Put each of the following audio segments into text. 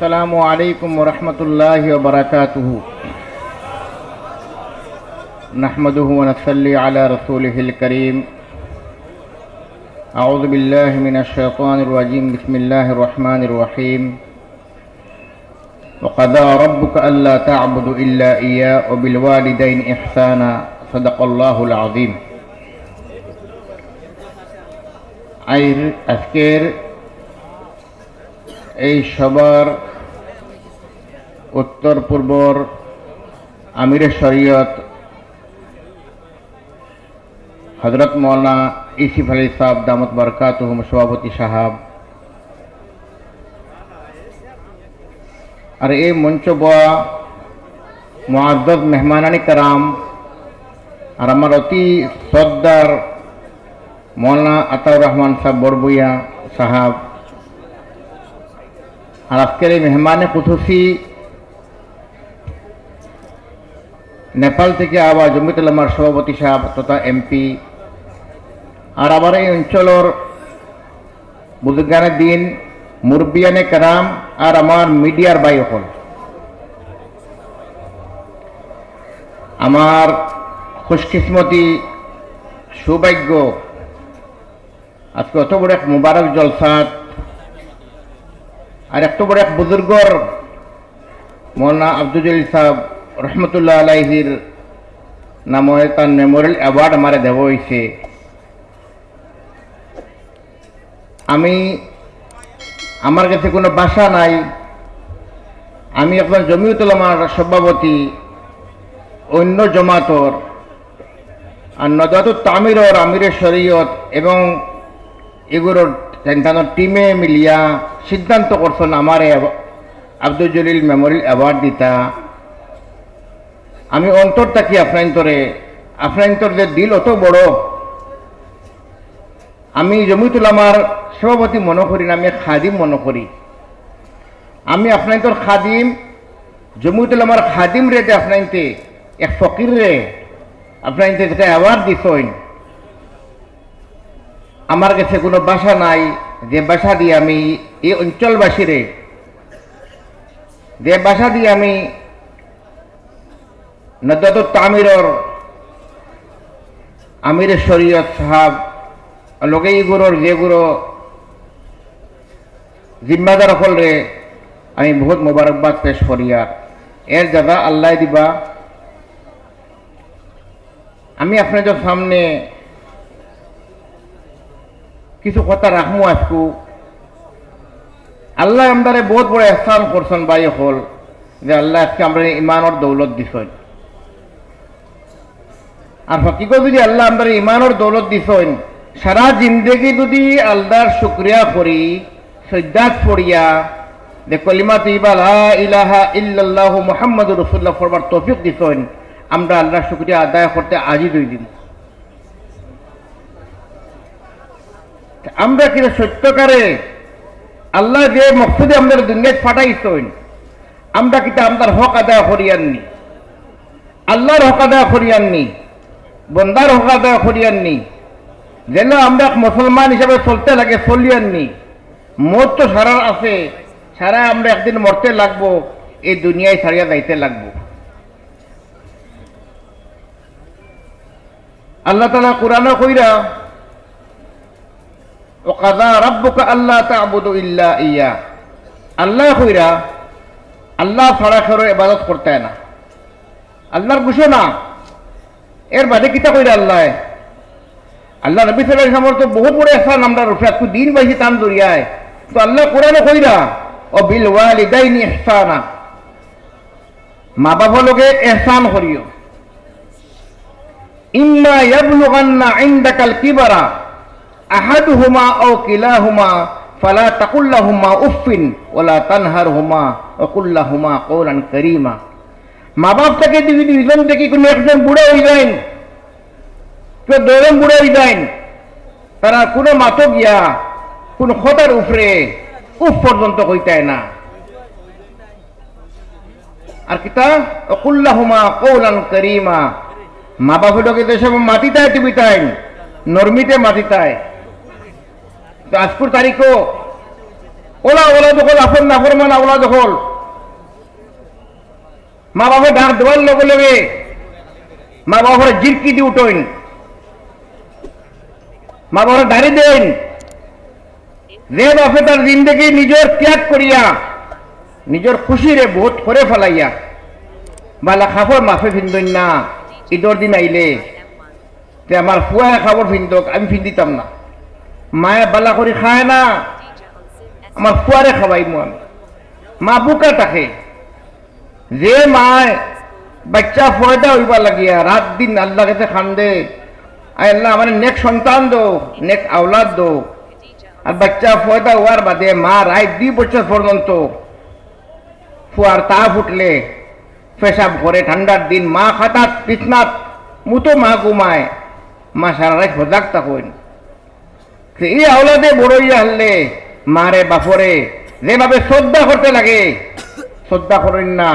السلام عليكم ورحمة الله وبركاته. نحمده ونصلي على رسوله الكريم. أعوذ بالله من الشيطان الرجيم. بسم الله الرحمن الرحيم. وقضى ربك ألا تعبدوا إلا إياه وبالوالدين إحسانا. صدق الله العظيم. আজকের এই সবার উত্তর পূর্বর আমিরে শরীয়ত হযরত মৌলানা ইসিফ আলী সাহেব দামত বরকাতুহুম সভাপতি সাহেব আর এই মঞ্চ বয়া মুআজ্জাজ মেহমানানি কারাম আর আমার অতি শ্রদ্ধার মৌলানা আতাউর রহমান সাহেব বরবুইয়া সাহেব আর আজকের এই মেহমানে খুসুসি নেপাল থেকে আবার জমিয়ত উলামার সভাপতি সাহেব তথা এমপি আর আবার এই অঞ্চলের বুজুর্গানে দিন মুরব্বিয়ানে কারাম আর আমার মিডিয়ার ভাই হল আমার খুশকিসমতি সৌভাগ্য আজকে অত বড় এক মুবারক জলসাত আর এত বড় এক বুজুর্গর মৌলানা আব্দুল জলিল সাহেব রহমতুল্লাহ আলাইহির নামে তার মেমোরিয়াল অ্যাওয়ার্ড আমারে দেওয়া হয়েছে। আমার কাছে কোনো ভাষা নাই। আমি এখন জমিয়ত উলামার সভাপতি, অন্য জমাতর আর নদাতুত তামিরর আমিরে শরীয়ত এবং এগুলোর টিমে মিলিয়া সিদ্ধান্ত করছেন আমার আব্দুল জলিল মেমোরিয়াল অ্যাওয়ার্ড দিতা। আমি অন্তর থাকি আপনার যে দিল অত বড়। আমি জমিয়ত উলামার সভাপতি মনে করি না, আমি খাদিম মনে করি। আমি আপনার খাদিম, জমিয়ত উলামার খাদিম রে যে আপনার এক ফকির রে আপনার যেটা অ্যাওয়ার্ড দিছেন, আমার কাছে কোনো ভাষা নাই যে ভাষা দিয়ে আমি এই অঞ্চলবাসীরে, যে ভাষা দিয়ে আমি নদাতুত তামিরর আমিরে শরীয়ত সাহাব লগে এইগুলোর যেগুলো জিম্মাদার হলে আমি বহুত মোবারকবাদ পেশ করি। আর এর জায়গা আল্লাহ দিবা। আমি আপনাদের সামনে কিছু কথা রাখবো আজকু। আল্লাহ আমাদের বহুত বড় এহসান করছেন ভাই হল যে আল্লাহ আজকে আমরা ইমানের দৌলত দিছেন। আর হকিকত যদি আল্লাহ আমাদের ইমানের দৌলত দিছেন, সারা জিন্দগি যদি আল্লাহর শুকরিয়া করি, সজ্জাত পড়িয়া যে কলিমা তৈবা লা ইলাহা ইল্লাল্লাহু মুহাম্মাদুর রাসূলুল্লাহ ফরবার তৌফিক দিছেন, আমরা আল্লাহর শুকরিয়া আদায় করতে আজই দুই দিন। আমরা কিন্তু সত্যকারে আল্লাহ যে মকসুদে আমাদের দুনিয়ায় পাঠাইছেন, আমরা কিন্তু আমাদের হক আদায় করিয়াননি, আল্লাহর হক আদায় করিয়াননি, বন্দার হক আদায় করিয়াননি। যেন আমরা মুসলমান হিসাবে চলতে লাগে চলিয়াননি। মত তো সারার আছে, সারা আমরা একদিন মরতে লাগবো, এই দুনিয়ায় ছাড়িয়া যাইতে লাগবো। আল্লাহ তাআলা কুরআনে কইরা ওয়াকাযা রাব্বুকা আল্লা তা'বুদু ইল্লা ইয়া, আল্লাহ কইরা আল্লাহ ছাড়া কারো ইবাদত করতে না। আল্লাহর ঘোষণা। এর বাদে কিতা কইরা আল্লাহ নবী সাল্লাল্লাহু আলাইহি ওয়াসাল্লাম তো বহুত বড় এহসান আমরা রূপে একটু দিন বাইছি তান দরিয়ায়। তো আল্লাহ কোরআনে কইরা ও বিল ওয়ালিদাইনি ইহসানা, মা বাবা লগে এহসান করিও। ইম্মা ইয়াবলুগান্না ইনদাকাল কিবারা আহাদুহুমা আও কিলাহুমা ফালা তাকুল লাহুমা উফিন ওয়ালা তানহারহুমা ওয়া কুল লাহুমা কওলান কারীমা। মা বাপ থেকে যদি দুইজন থেকে কোনো একজন বুড়ো হয়ে যায়, কেউ দুজন বুড়ো হয়ে যায়, তারা কোনো মাথো গিয়া কোনো খতার উপরে উফ পর্যন্ত কইতে না। আর কিতা ওয়া কুল লাহুমা কওলান কারীমা, মা বাপটাকে দেশে মাটিতায় টিভিতায় নরমিতে মাটিতায়। তো আজকের তারিখও ওলা ওলা দখল আপন নাফরমান ওলা দখল মা বাবা ডাক দেওয়ার লগে লগে মা বাবার জিরকি দি উঠইন মা বাবার দাঁড়িয়ে দেন যে বাপে তার জিন্দগি নিজের ত্যাগ করিয়া নিজের খুশিরে বোধ করে ফেলাইয়া বালা খাবার মাফে ফিন্দন না ঈদর দিন আইলে তে আমার ফুয়া খাবার ফিন্দক আমি ফিন্দিতাম না মায়ে বালা করে খায় না আমার ফুয়ারে খাওয়াই মন মা বুকা থাকে যে মায় বাচ্চা ফয়দা হইবা লাগিয়া রাত দিন আল্লাহ কাছে খান্দে আল্লাহ আমার নেক সন্তান দো নেক আওলাদ দো আর বাচ্চা ফয়দা হওয়ার বাদে মা রায় 2 বছর পর্যন্ত ফুয়ার তা ফুটলে পেশাব করে ঠান্ডার দিন মা খাতাত বিছনাত মুতো মা ঘুমায় মা সারা রাত সজাগ থাকুন এই আওলাদে বড়ইয়া হারলে মারে বাপরে যেভাবে শ্রদ্ধা করতে লাগে শ্রদ্ধা করেন না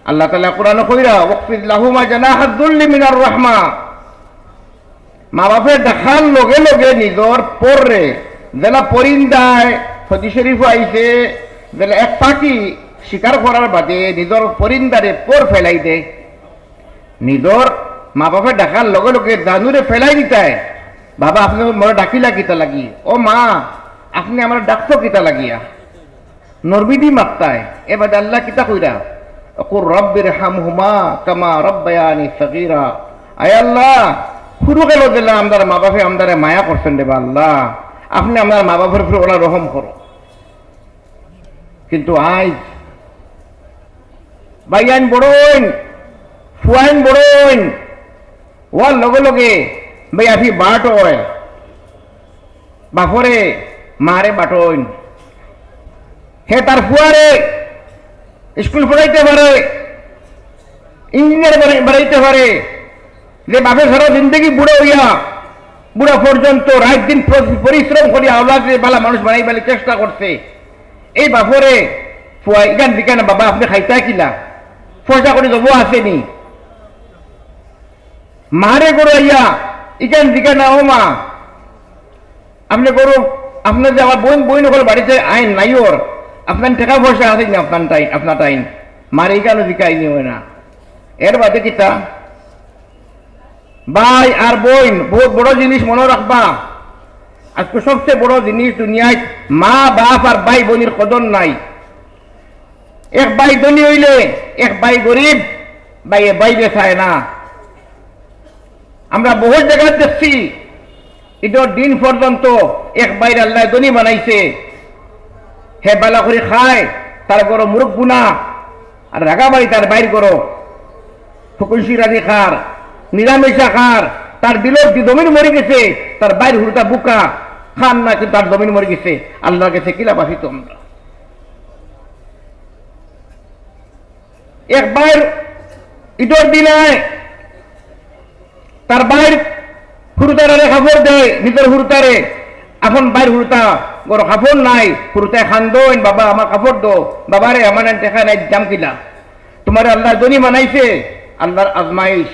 আল্লাহ তাআলা কোরআনে কইরা ওয়াকফিদ লাহুমা জানাহাদ যুল্লি মিনার রাহমা মা বাপের দেখার লগে লগে নিজর পরে যেন পরিন্দায় হদি শরীফ আইছে যেন এক পাখি শিকার করার বাদে নিজর পরিন্দারে পর ফেলাই দে নিজর মা বাপের দেখার লগে লগে জানুরে ফেলাই দিতায় বাবা আপনি মনে ডাকিলা কিতা লাগি ও মা আপনি আমার ডাকতো কিতা লাগিয়া নরবিদি মাত্তায় এবার আল্লাহ কিতা কইরা কুর রব্বির হামহুমা কামা রব্বায়ানি সগীরা আয় আল্লাহ শুরু গেল দিলে আমাদের মা বাপে আমাদের মায়া করছেন দেবা আল্লাহ আপনি আমার মা বাপের উপরে ওরা রহম করো কিন্তু আজ বাইয়ান বড়ইন ফুয়াইন বড়ইন ওয়ার লগে লগে ভাই আপনি বাট হয় বাপরে মারে বাটইন হে তার ফুয়ারে স্কুল পড়াইতে পারে ইঞ্জিনিয়ার বাড়াইতে পারে যে বাপে সারা জিন্দগি বুড়ো হইয়া বুড়া পর্যন্ত রাত দিন পরিশ্রম করি আওলাদে বালা মানুষ বানাই বালি চেষ্টা করছে এই বাপরে ফুয়া ইকান দিকান বাবা আপনি খাইতা কিলা পয়সা করে দেবো আসেনি মারে গরু আইয়া ইকান দিকান ও মা আপনি গরু আপনার যে আমার বই নকল বাড়িতে আইন নাই ওর আপনার টাকা পয়সা আছে না আপনার টাইম মারে কেন দিকাইনি হয় না এর বাদে কিতা ভাই আর বোন বহুত বড় জিনিস মনে রাখবা আজকে সবচেয়ে বড় জিনিস দুনিয়ায় মা বাপ আর ভাই বোনের কদর নাই এক ভাই ধনী হইলে এক ভাই গরিব ভাই বাইরে চায় না আমরা বহুত জায়গায় দেখছি ঈদের দিন পর্যন্ত এক ভাইয়ের আল্লাহ ধনী বানাইছে হে বালা করে খায় তার গরো মুরগ গুনা আর রাগাবাড়ি তার বাইর করো ফুকুলসি রাজি খার নিরামিষা খার তার দিলের জমিন মরে গেছে তার বাইর হুড়তা বুকা খান না কিন্তু তার জমিন মরে গেছে আল্লাহর কাছে কিলা বাসি তোমরা এক বাইর ঈদের দিনে তার বাইর হুড়তারে খবর দেয় নিজের হুড়তারে এখন বাইর হুড়তা গরো কাপড় নাই হুড়তায় খান্দইন বাবা আমার কাপড় দো বাবারে আমার দেখা নাই জাম কিলা তোমার আল্লাহ ধনী বানাইছে আল্লাহর আজমাইশ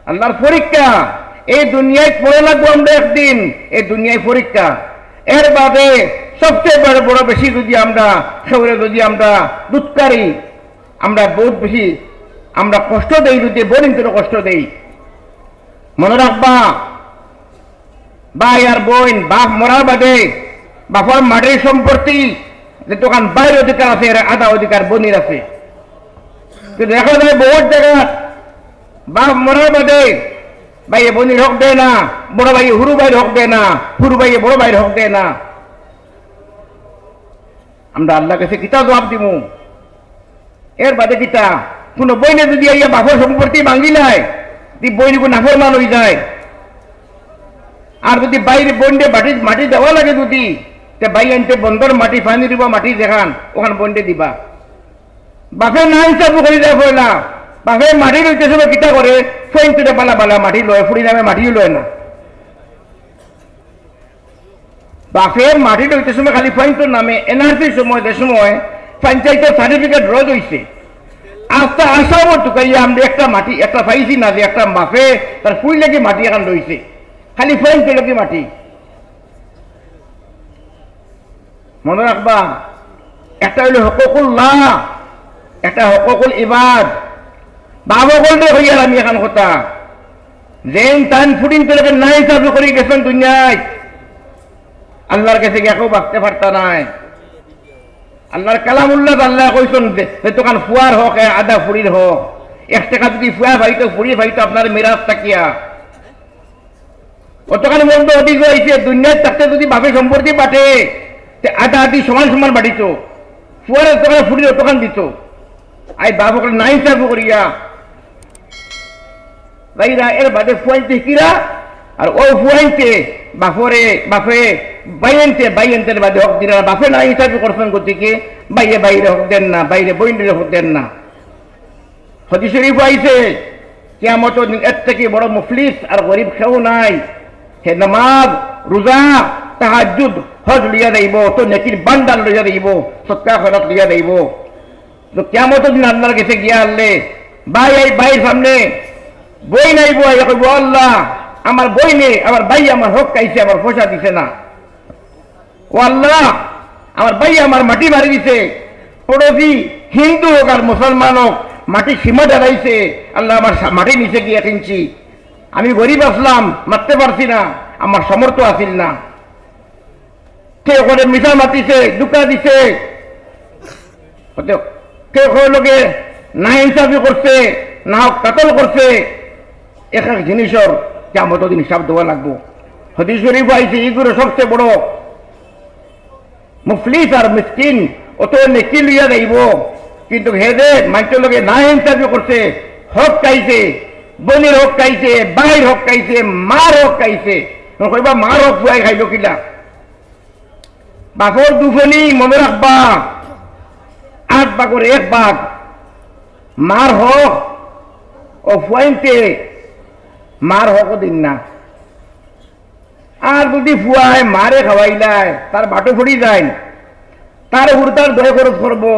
আল্লাহর পরীক্ষা এই দুনিয়ায় পড়ে লাগবো আমরা একদিন এই দুনিয়ায় পরীক্ষা এর বাদে সবচেয়ে বড় বেশি যদি আমরা শহরে যদি আমরা দুধকারী আমরা বহুত বেশি আমরা কষ্ট দেই যদি বোরিং কষ্ট দেই মনে রাখবা ভাই আর বোন বাপ মরার বাদে বাপর মাটির সম্পত্তি যে দোকান বাইরে অধিকার আছে এর আধা অধিকার বোনের আছে কিন্তু দেখা যায় বহুত জায়গা বাপ মরার বাদে ভাইয়ে বোনের হক দেয় না বড় ভাই হুরু ভাইয়ের হক দেয় না হুরু ভাইয়ে বড় ভাইয়ের হক দেয় না আমরা আল্লাহ কাছে কিতা জবাব দিব এর বাদে কিতা কোনো বইনে যদি আইয়া বাপর সম্পত্তি ভাঙি নেয় বইনিকে নাফরমান হয়ে যায় আর যদি বাইরে বন্ডে মাটি দেওয়া লাগে যদি বাই আনতে বন্দর মাটি ফানি দিবা মাটি দেখান ওখানে বন্ডে দিবা বাপে না হিসাব করে দেয় পয়লা বাপে মাটি লইতে সব কিতা করে ফইনতে বালা বালা মাটি লয় ফুড়ি নামে মাটিও লয় না বাপের মাটি লইতে সময় খালি ফাইনটোর নামে এনআরসির সময় যে সময় পঞ্চায়েতের সার্টিফিকেট রদ হইছে আস্তে আসাও টুকাইয়া আমরা একটা মাটি একটা পাইছি না যে একটা বাপে তার ফুল লেগে মাটি এখন রয়েছে খালি ফাইন পেল কি মাটি মনে রাখবা, একটা হইল হকুকুল্লাহ, একটা হকুকুল ইবাদ। বাবকল হইয়ার আমি এখন কথা যেন টান ফুটিং তোকে নাই চালু করে গেছেন দুনিয়ায়, আল্লাহর কাছে গিয়ে কেউ বাঁচতে পারতা নাই। আল্লাহর কালামুল্লাহ আল্লাহ কইছেন যে দোকান ফুয়ার হোক আদা ফুড়ির হোক, 1 টাকা যদি ফুয়া ভাইতো ফুড়ি ভাইতো আপনার মেরাজ তাকিয়া অতখানি বন্ধ অধিক হয়েছে। দুনিয়ার থাকতে যদি বাপে সম্পত্তি পাঠে আদা আদি সমান সমান বাড়িত, ফুয়ারের দোকানে ফুড়ির দোকান দিত। আই বাপকে নাই চালু করিয়া ভাইরা এর বাদে ফুয়াইতে কিরা, আর ও ফুয়াইতে বাপরে বাপে বাইনতে বাদে হক দিন বাপে না হিসাবে করছেন গতিকে বাইরে বাইরে হক দেন না, বাইরে বইনের হক দেন না। হাদিস শরীফ আইছে কিয়ামত এর থেকে বড় মুফলিস আর গরিব কেউ নাই। হে নামাজ রোজা তাহাজ্জুদ হজ লিয়া যাইব, তো নেকির বান্দাল লইয়া যাইব, সৎকা খরচ লিয়া যাইব। তো কিয়ামত দিন আল্লাহর কাছে গিয়া আনলে ভাই এই ভাইয়ের সামনে বই নাই বই কইব আল্লাহ আমার বই নেই, আমার ভাই আমার হক খাইছে, আমার পয়সা দিছে না। ও আল্লাহ আমার ভাই আমার মাটি মারি দিছে, পড়োশি হিন্দু হোক আর মুসলমান হোক মাটি সীমা দাঁড়াইছে, আল্লাহ আমার মাটি নিচে গিয়ে কিনছি, আমি গরিব আসলাম মারতে পারছি না, আমার সামর্থ্য আসিল না। কে ওখানে মিশা মাতিছে দুকা দিছে, কে লোকে না হিসাবি করছে না কাতল করছে, এক এক জিনিসের কিয়ামত দিন হিসাব দেওয়া লাগবো। হাদিস শরীফ আইছে এগুলো সবচেয়ে বড় মুফলিস আর মিসকিন অত নেকি লইয়া যাইব, কিন্তু হেদে মানুষের লোকে না হিসাবি করছে, হক খাইছে, বনির হক খাইছে, বাইর হক খাইছে, মার হক খাইছে। কইবা মার হক ফুয়াই খাইল কিলা, বাপর দুফনি মনে রাখবা 8 ভাগের 1 ভাগ মার হক ও ফুয়াইতে মার হকও দিন না। আর যদি ফুয়ায় মারে খাওয়াইলায় তার বাটো ফুড়ি যায়, তার হুরতার দয় খরচ করবো,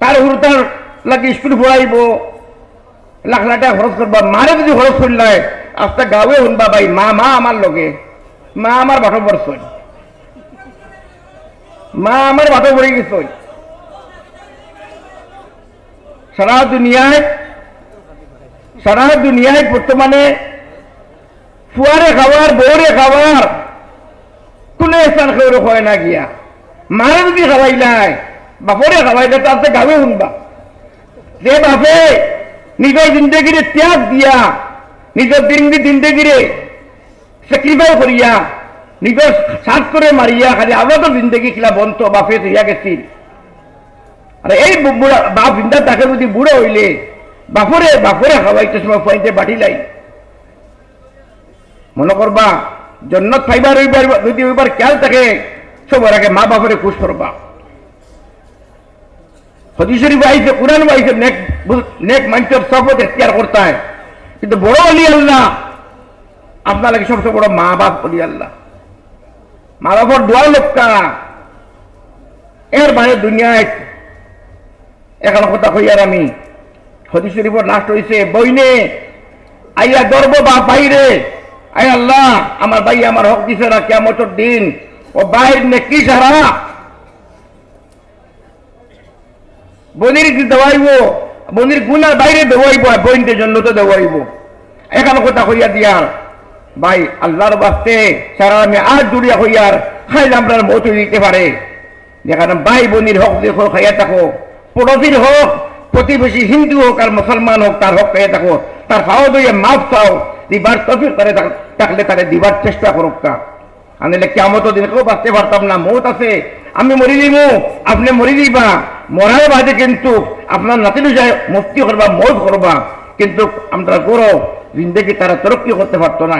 তার হুরতার লাগে স্কুল পড়াইব, লাখ লাখ টাকা খরচ করবা। মারে যদি খরচ করলায় আস্তে গাঁৱে শুনবা ভাই মা মা আমার লগে, মা আমার বাটো পড়ছ, মা আমার বাটো পড়ে গেছ। সারা দুনিয়ায় বর্তমানে ফুয়ারে খাবার বউরে খাবার কোনে স্থান খেয়ে হয় না গিয়া, মারে যদি খাওয়াইলাই বাপরে খাওয়াইলে তার গাঁৱে শুনবা। যে বাপে নিজের জিন্দগিরে ত্যাগ দিয়া, নিজের জিন্দগিরে স্যাক্রিফাই করিয়া, নিজের সাত করে মারিয়া খালি আমরা তো জিন্দগি খিলা বন্ত বাপে হইয়া গেছি। আর এই বাপ জিন্দা তাকে যদি বুড়ো হইলে বাপরে খাওয়াইতে সময় পয়েন্টে বাটিলাই মনে করবা জন্নত ফাইবার যদি ওইবার খেয়াল থাকে সবার আগে মা বাপরে খুশ করবা। হাদিস শরীফ আইছে, কুরআন আইছে, নেক মানুষের সবত এখতিয়ার করতে হয়, কিন্তু বড় অলি আল্লাহ আপনার লাগে সবচেয়ে বড় মা বাপ অলি আল্লাহ। মা বাপর দোয়া লোকটা এর বাইরে দুনিয়ায় এখন কথা কইয়ার আমি হাদিস শরীফের লাস্ট হইছে বইনে আইয়া গর্ব বা বাইরে আয় আল্লাহ আমার ভাই আমার হক দিছে না, কিয়ামতের দিন ও বাইর নেকি সারা বনির দেওয়াইব, বনির গুনার বাইরে দেওয়াইব, বইনদের জন্য তো দেওয়াইব। এখন কথা কইয়া দিয়ার ভাই আল্লাহর বাস্তে সারা আমি আর জুড়িয়া হইয়ার খাইলে আমরা মত দিতে পারে। যেখানে ভাই বোনির হক দেখো খাইয়া থাকো, পড়োশির হোক, প্রতিবেশী হিন্দু হোক আর মুসলমান হোক তার হক খাইয়া থাকো, তার খাওয়া দইয়ে মাফ চাও, দিবার তফিক করে থাকলে তারে দিবার চেষ্টা করুক। আনলে কিয়ামত দিন কেউ বাঁচতে পারতাম না, মৌত আছে, আমি মরি দিব আপনি মরি দিবা, মরার বাদে কিন্তু আপনার নাতিলু যায় মুফতি করবা মৌত করবা, কিন্তু আমরা গৌরব জিন্দগি তারা তরক্কি করতে পারতো না।